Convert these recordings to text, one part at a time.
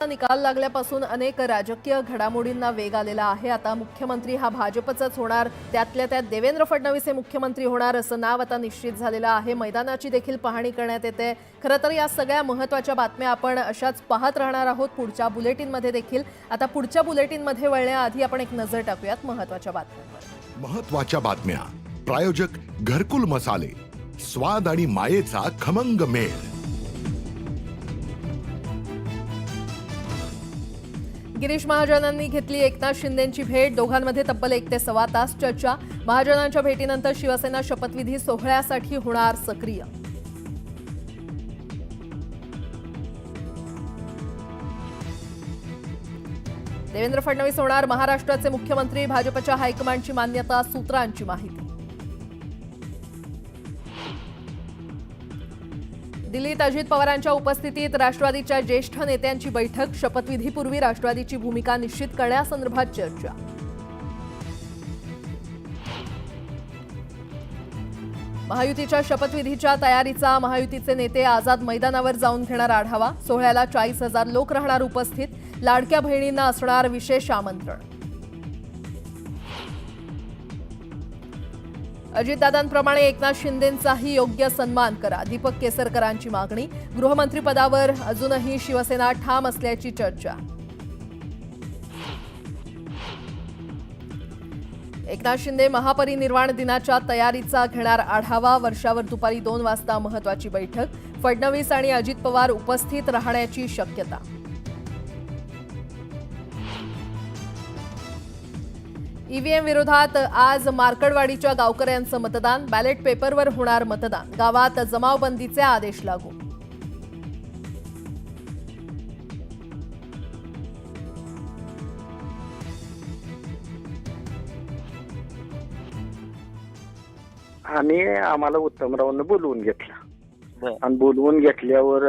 निकाल लागल्यापासून अनेक राजकीय घडामोडींना वेग आलेला आहे। आता मुख्यमंत्री हा भाजपचाच होणार, त्यातल्या त्यात देवेंद्र फडणवीस हे मुख्यमंत्री होणार असं नाव आता निश्चित झालेलं आहे। मैदानाची देखील पाहणी करण्यात येते। खरं तर या सगळ्या महत्त्वाच्या बातम्या आपण अशाच पाहत राहणार आहोत पुढच्या बुलेटिनमध्ये देखील। आता पुढच्या बुलेटिनमध्ये वळण्याआधी आपण एक नजर टाकूयात महत्त्वाच्या बातम्यांवर। महत्त्वाच्या बातम्या प्रायोजक घरकुल मसाले, स्वाद आणि मायेचा खमंग मेळ। गिरीश महाजनांनी घेतली एकनाथ शिंदेंची भेट, दोघांमध्ये तब्बल 1 ते सव्वा तास चर्चा। महाजनांच्या भेटीनंतर शिवसेना शपथविधी सोहळ्यासाठी होणार सक्रिय। देवेंद्र फडणवीस होणार महाराष्ट्राचे मुख्यमंत्री, भाजपच्या हायकमांडची मान्यता, सूत्रांची माहिती। दिल्लीत अजित पवारांच्या उपस्थितीत राष्ट्रवादीच्या ज्येष्ठ नेत्यांची बैठक, शपथविधीपूर्वी राष्ट्रवादीची भूमिका निश्चित करण्यासंदर्भात चर्चा। महायुतीच्या शपथविधीच्या तयारीचा महायुतीचे नेते आझाद मैदानावर जाऊन घेणार आढावा। सोहळ्याला 40,000 लोक राहणार उपस्थित, लाडक्या बहिणींना असणार विशेष आमंत्रण। अजितदादांप्रमाणे एकनाथ शिंदेंचाही योग्य सन्मान करा, दीपक केसरकरांची मागणी। गृहमंत्रीपदावर अजूनही शिवसेना ठाम असल्याची चर्चा। एकनाथ शिंदे महापरिनिर्वाण दिनाच्या तयारीचा घेणार आढावा। वर्षावर दुपारी 2 वाजता महत्त्वाची बैठक, फडणवीस आणि अजित पवार उपस्थित राहण्याची शक्यता। ईव्हीएम विरोधात आज मार्कडवाडीच्या गावकऱ्यांचं मतदान, बॅलेट पेपरवर होणार मतदान, गावात जमावबंदीचे आदेश लागू। आम्हाला उत्तमरावांना बोलवून घेतलं आणि बोलवून घेतल्यावर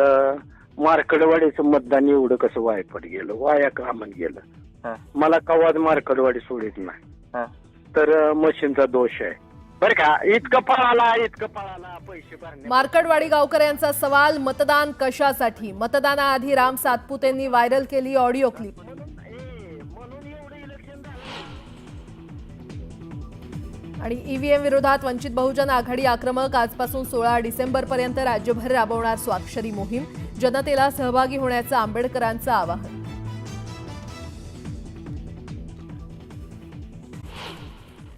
मार्कडवाडीचं मतदान एवढं कसं वायपट गेलं, वाया कामन गेलं। मला कवाज मार्कडवाडी सोडित नाही, तर मशीनचा दोष आहे बरं का। इतकं पळाला पैसे भरणे। मार्कडवाडी गावकऱ्यांचा सवाल, मतदान कशासाठी? मतदानाआधी राम सातपुतेंनी व्हायरल केली ऑडिओ क्लिप। आणि ईव्हीएम विरोधात वंचित बहुजन आघाडी आक्रमक, आजपासून 16 डिसेंबरपर्यंत राज्यभर राबवणार स्वाक्षरी मोहीम, जनतेला सहभागी होण्याचं आंबेडकरांचं आवाहन।